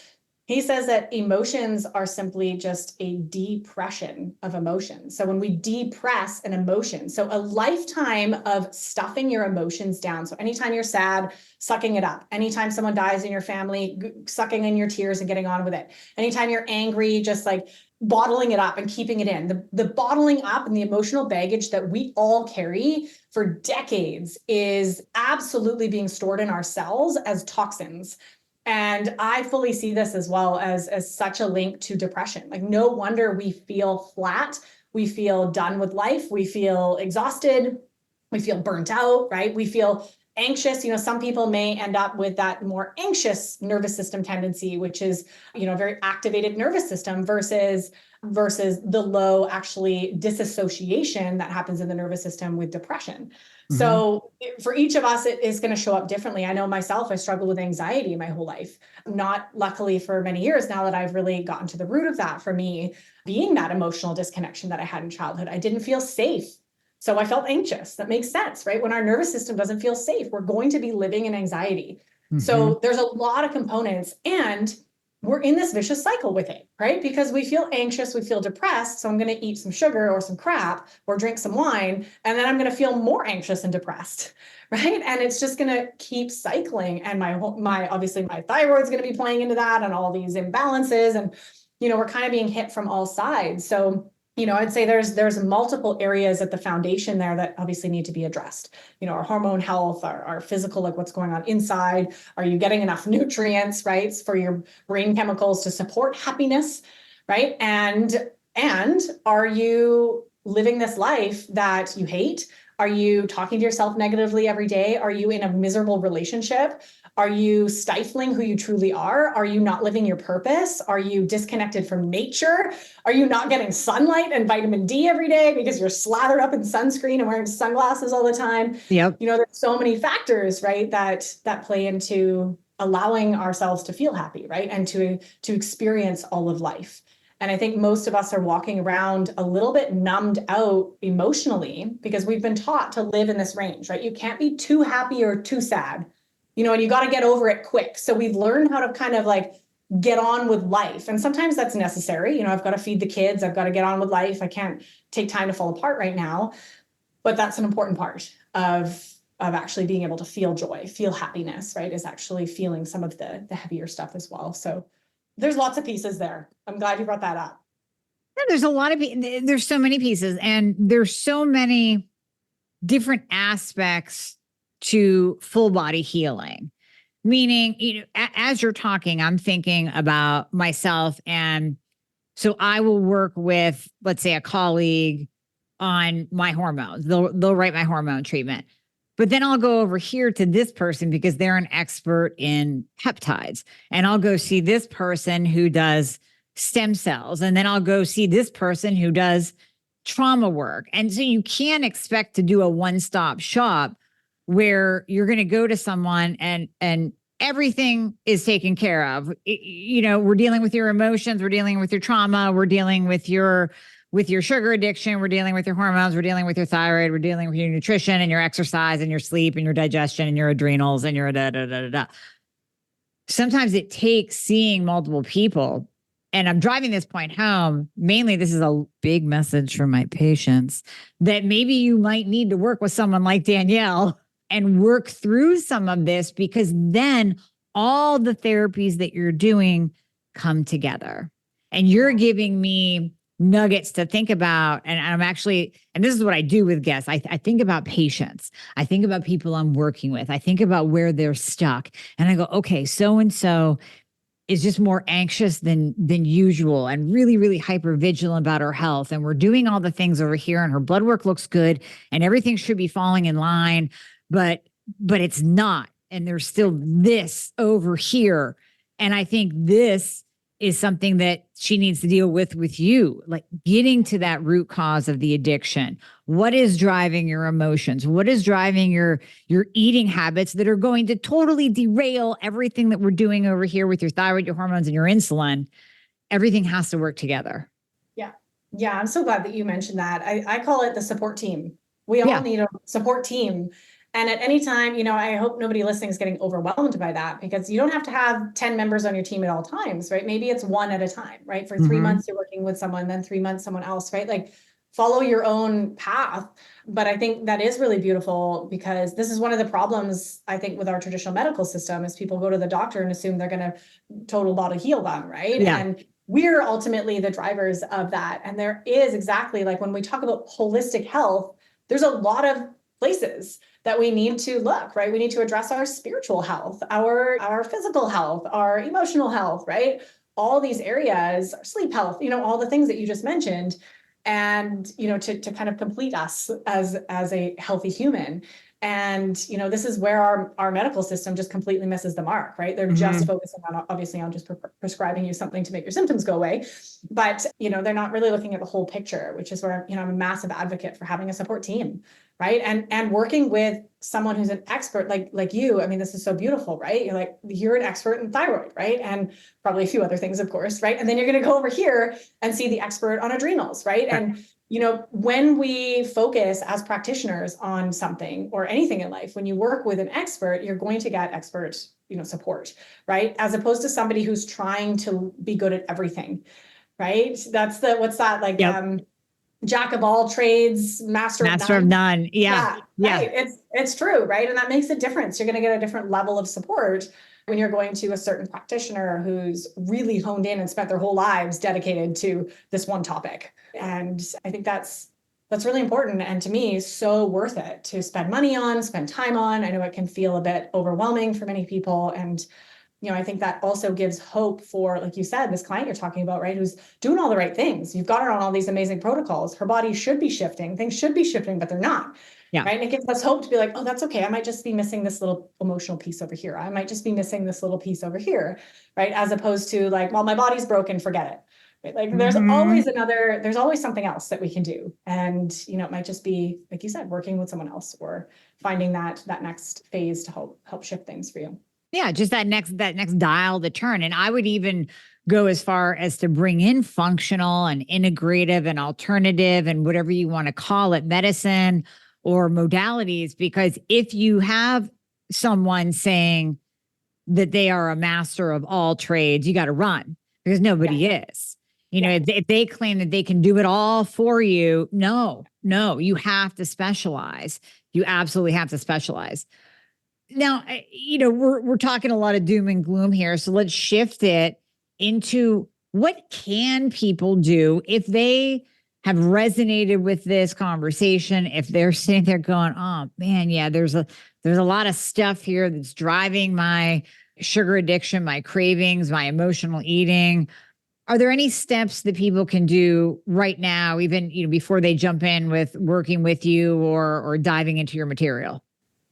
He says that emotions are simply just a depression of emotions. So when we depress an emotion, so a lifetime of stuffing your emotions down. So anytime you're sad, sucking it up. Anytime someone dies in your family, sucking in your tears and getting on with it. Anytime you're angry, just like bottling it up and keeping it in. The bottling up and the emotional baggage that we all carry for decades is absolutely being stored in our cells as toxins. And I fully see this as well as such a link to depression. Like no wonder we feel flat, we feel done with life, we feel exhausted, we feel burnt out, right? We feel anxious. You know, some people may end up with that more anxious nervous system tendency, which is, you know, a very activated nervous system versus the low actually disassociation that happens in the nervous system with depression. So for each of us, it is going to show up differently. I know myself, I struggled with anxiety my whole life, not luckily for many years now that I've really gotten to the root of that for me being that emotional disconnection that I had in childhood. I didn't feel safe. So I felt anxious. That makes sense, right? When our nervous system doesn't feel safe, we're going to be living in anxiety. So there's a lot of components and we're in this vicious cycle with it, right? Because we feel anxious, we feel depressed. So I'm going to eat some sugar or some crap or drink some wine. And then I'm going to feel more anxious and depressed, right? And it's just going to keep cycling. And obviously my thyroid's going to be playing into that and all these imbalances. And, you know, we're kind of being hit from all sides. So you know, I'd say there's multiple areas at the foundation there that obviously need to be addressed. You know, our hormone health, our physical, like what's going on inside. Are you getting enough nutrients, right, for your brain chemicals to support happiness, right? And are you living this life that you hate? Are you talking to yourself negatively every day? Are you in a miserable relationship? Are you stifling who you truly are? Are you not living your purpose? Are you disconnected from nature? Are you not getting sunlight and vitamin D every day because you're slathered up in sunscreen and wearing sunglasses all the time? Yep. You know, there's so many factors, right, that play into allowing ourselves to feel happy, right? And to experience all of life. And I think most of us are walking around a little bit numbed out emotionally because we've been taught to live in this range, right? You can't be too happy or too sad, you know, and you got to get over it quick. So we've learned how to kind of like get on with life. And sometimes that's necessary. You know, I've got to feed the kids. I've got to get on with life. I can't take time to fall apart right now. But that's an important part of actually being able to feel joy, feel happiness, right? Is actually feeling some of the heavier stuff as well. So there's lots of pieces there. I'm glad you brought that up. Yeah, there's so many pieces and there's so many different aspects to full body healing. Meaning, you know, as you're talking, I'm thinking about myself. And so I will work with, let's say, a colleague on my hormones. They'll write my hormone treatment. But then I'll go over here to this person because they're an expert in peptides. And I'll go see this person who does stem cells. And then I'll go see this person who does trauma work. And so you can't expect to do a one-stop shop where you're going to go to someone and everything is taken care of. You know, we're dealing with your emotions, we're dealing with your trauma, we're dealing with your sugar addiction, we're dealing with your hormones, we're dealing with your thyroid, we're dealing with your nutrition and your exercise and your sleep and your digestion and your adrenals and your da. Sometimes it takes seeing multiple people. And I'm driving this point home. Mainly, this is a big message for my patients that maybe you might need to work with someone like Danielle and work through some of this because then all the therapies that you're doing come together. And you're giving me nuggets to think about. And I'm actually, and this is what I do with guests. I think about patients. I think about people I'm working with. I think about where they're stuck. And I go, okay, so-and-so is just more anxious than usual and really, really hyper vigilant about her health. And we're doing all the things over here and her blood work looks good and everything should be falling in line, but it's not. And there's still this over here. And I think this is something that she needs to deal with you, like getting to that root cause of the addiction. What is driving your emotions? What is driving your eating habits that are going to totally derail everything that we're doing over here with your thyroid, your hormones, and your insulin? Everything has to work together. Yeah. Yeah. I'm so glad that you mentioned that. I call it the support team. We all need a support team. And at any time, I hope nobody listening is getting overwhelmed by that, because you don't have to have 10 members on your team at all times, right? Maybe it's one at a time, right? For 3 months, you're working with someone, then 3 months, someone else, right? Like follow your own path. But I think that is really beautiful, because this is one of the problems, I think, with our traditional medical system is people go to the doctor and assume they're going to total body heal them, right? Yeah. And we're ultimately the drivers of that. And there is exactly like when we talk about holistic health, there's a lot of places that we need to look, right? We need to address our spiritual health, our physical health, our emotional health, right? All these areas, our sleep health, all the things that you just mentioned, and, to kind of complete us as a healthy human. And, this is where our medical system just completely misses the mark, right? They're just focusing on, obviously, on just prescribing you something to make your symptoms go away. But, they're not really looking at the whole picture, which is where, I'm a massive advocate for having a support team, right? And working with someone who's an expert like you. I mean, this is so beautiful, right? You're an expert in thyroid, right? And probably a few other things, of course, right? And then you're going to go over here and see the expert on adrenals, right? And when we focus as practitioners on something or anything in life, when you work with an expert, you're going to get expert, support, right? As opposed to somebody who's trying to be good at everything, right? That's jack of all trades, master of none. Yeah. Right. It's true, right? And that makes a difference. You're going to get a different level of support when you're going to a certain practitioner who's really honed in and spent their whole lives dedicated to this one topic. And I think that's really important. And to me, so worth it to spend money on, spend time on. I know it can feel a bit overwhelming for many people. And I think that also gives hope for, like you said, this client you're talking about, right? Who's doing all the right things. You've got her on all these amazing protocols. Her body should be shifting. Things should be shifting, but they're not. Yeah. Right. And it gives us hope to be like, oh, that's okay. I might just be missing this little emotional piece over here. I might just be missing this little piece over here. Right. As opposed to like, well, my body's broken, forget it. Right? Like there's always something else that we can do. And, it might just be, like you said, working with someone else or finding that next phase to help shift things for you. Yeah, just that next dial to turn. And I would even go as far as to bring in functional and integrative and alternative and whatever you want to call it, medicine or modalities, because if you have someone saying that they are a master of all trades, you got to run, because nobody is. If they claim that they can do it all for you, no, you have to specialize. You absolutely have to specialize. Now, we're talking a lot of doom and gloom here. So let's shift it into what can people do if they have resonated with this conversation, if they're sitting there going, oh man, yeah, there's a lot of stuff here that's driving my sugar addiction, my cravings, my emotional eating. Are there any steps that people can do right now, even, before they jump in with working with you or diving into your material?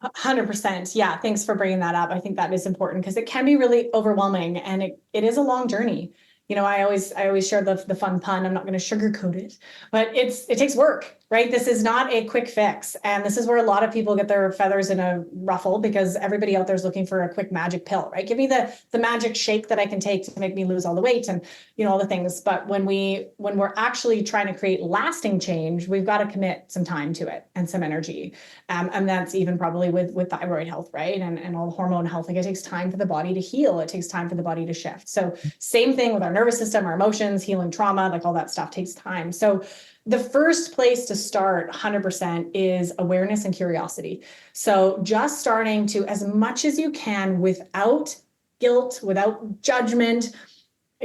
100%. Yeah. Thanks for bringing that up. I think that is important because it can be really overwhelming and it is a long journey. I always share the fun pun. I'm not going to sugarcoat it, but it takes work, right? This is not a quick fix. And this is where a lot of people get their feathers in a ruffle because everybody out there is looking for a quick magic pill, right? Give me the magic shake that I can take to make me lose all the weight and, all the things. But when we're actually trying to create lasting change, we've got to commit some time to it and some energy. And that's even probably with thyroid health, right? And all the hormone health. Like it takes time for the body to heal. It takes time for the body to shift. So same thing with our nervous system, our emotions, healing trauma, like all that stuff takes time. So the first place to start 100% is awareness and curiosity. So just starting to, as much as you can, without guilt, without judgment,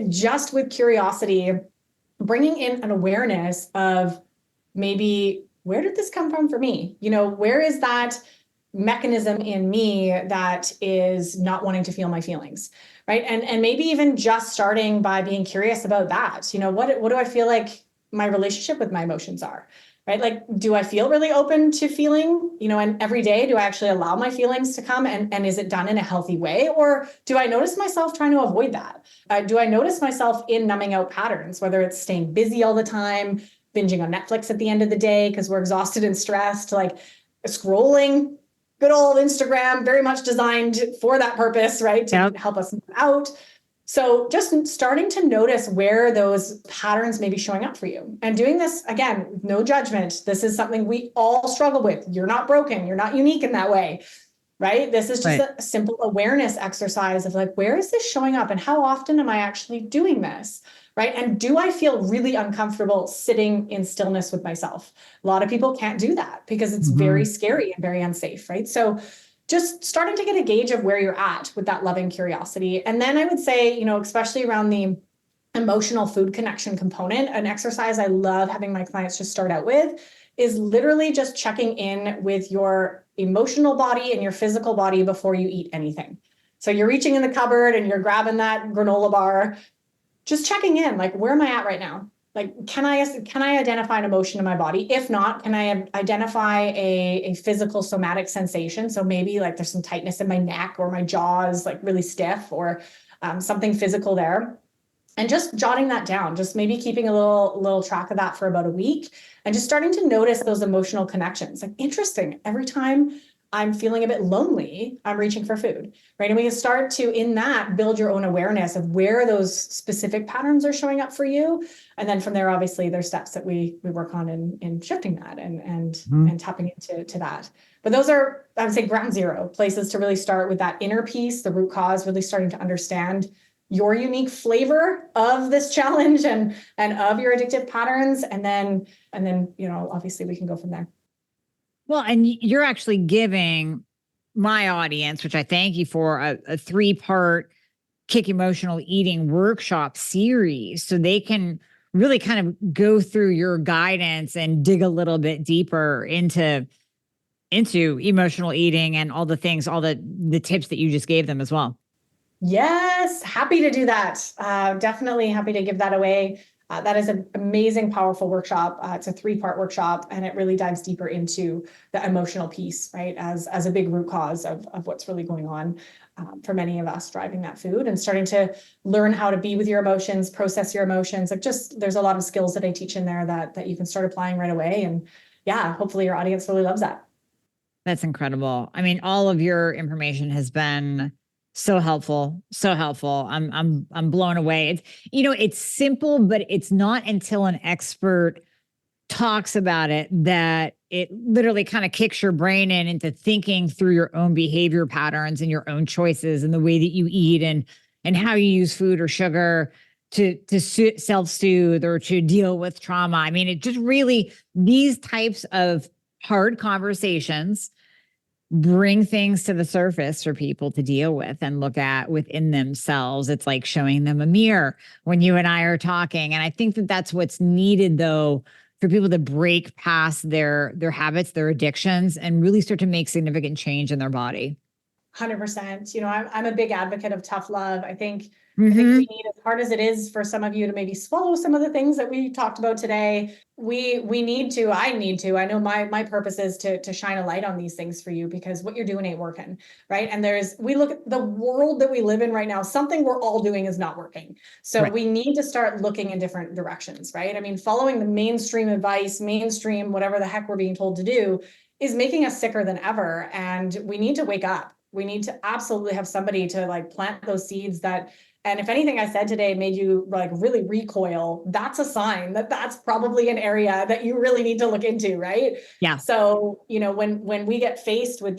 just with curiosity, bringing in an awareness of maybe, where did this come from for me? Where is that mechanism in me that is not wanting to feel my feelings, right? And maybe even just starting by being curious about that. What do I feel like my relationship with my emotions are, right? Like, do I feel really open to feeling, and every day, do I actually allow my feelings to come, and is it done in a healthy way? Or do I notice myself trying to avoid that? Do I notice myself in numbing out patterns, whether it's staying busy all the time, binging on Netflix at the end of the day because we're exhausted and stressed, like scrolling good old Instagram, very much designed for that purpose, right? To help us move out. So just starting to notice where those patterns may be showing up for you, and doing this, again, no judgment. This is something we all struggle with. You're not broken. You're not unique in that way, right? This is just a simple awareness exercise of like, where is this showing up and how often am I actually doing this? Right? And do I feel really uncomfortable sitting in stillness with myself? A lot of people can't do that because it's very scary and very unsafe, right? So just starting to get a gauge of where you're at with that loving curiosity. And then I would say, especially around the emotional food connection component, an exercise I love having my clients just start out with is literally just checking in with your emotional body and your physical body before you eat anything. So you're reaching in the cupboard and you're grabbing that granola bar, just checking in, like, where am I at right now? Like, can I identify an emotion in my body? If not, can I identify a physical somatic sensation? So maybe like there's some tightness in my neck, or my jaw is like really stiff, or something physical there. And just jotting that down, just maybe keeping a little track of that for about a week, and just starting to notice those emotional connections. Like, interesting, every time I'm feeling a bit lonely, I'm reaching for food, right? And we can start to, in that, build your own awareness of where those specific patterns are showing up for you. And then from there, obviously, there's steps that we work on in shifting that and tapping into that. But those are, I would say, ground zero places to really start with that inner piece, the root cause, really starting to understand your unique flavor of this challenge and of your addictive patterns. And then, obviously we can go from there. Well, and you're actually giving my audience, which I thank you for, a 3-part Kick Emotional Eating workshop series, so they can really kind of go through your guidance and dig a little bit deeper into emotional eating and all the things, all the tips that you just gave them as well. Yes, happy to do that. Definitely happy to give that away. That is an amazing, powerful workshop. It's a 3-part workshop, and it really dives deeper into the emotional piece, right? As a big root cause of what's really going on for many of us driving that food, and starting to learn how to be with your emotions, process your emotions. Like, just, there's a lot of skills that I teach in there that you can start applying right away. And yeah, hopefully your audience really loves that. That's incredible. I mean, all of your information has been so helpful, so helpful. I'm blown away. It's simple, but it's not until an expert talks about it that it literally kind of kicks your brain into thinking through your own behavior patterns and your own choices and the way that you eat and how you use food or sugar to self-soothe or to deal with trauma. I mean, it just really, these types of hard conversations bring things to the surface for people to deal with and look at within themselves. It's like showing them a mirror when you and I are talking. And I think that that's what's needed, though, for people to break past their habits, their addictions, and really start to make significant change in their body. 100%. I'm a big advocate of tough love. I think we need, as hard as it is for some of you to maybe swallow some of the things that we talked about today, I need to, I know my purpose is to shine a light on these things for you, because what you're doing ain't working, right? And we look at the world that we live in right now, something we're all doing is not working. So we need to start looking in different directions, right? I mean, following the mainstream advice, whatever the heck we're being told to do, is making us sicker than ever. And we need to wake up. We need to absolutely have somebody to like plant those seeds that, and if anything I said today made you like really recoil, that's a sign that that's probably an area that you really need to look into, right? Yeah. So, when we get faced with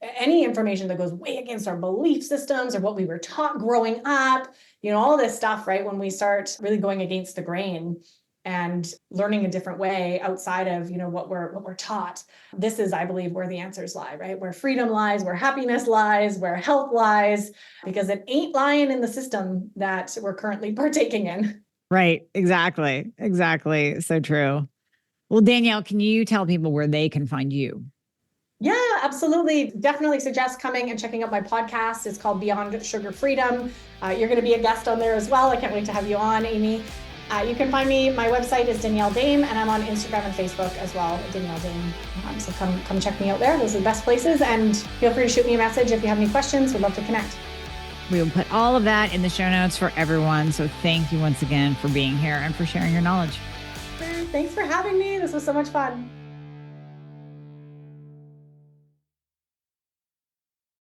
any information that goes way against our belief systems or what we were taught growing up, all this stuff, right? When we start really going against the grain, and learning a different way outside of, what we're taught. This is, I believe, where the answers lie, right? Where freedom lies, where happiness lies, where health lies, because it ain't lying in the system that we're currently partaking in. Right. Exactly. Exactly. So true. Well, Danielle, can you tell people where they can find you? Yeah, absolutely. Definitely suggest coming and checking out my podcast. It's called Beyond Sugar Freedom. You're going to be a guest on there as well. I can't wait to have you on, Amy. You can find me. My website is Danielle Daem, and I'm on Instagram and Facebook as well, Danielle Daem. So come check me out there. Those are the best places. And feel free to shoot me a message if you have any questions. We'd love to connect. We will put all of that in the show notes for everyone. So thank you once again for being here and for sharing your knowledge. Thanks for having me. This was so much fun.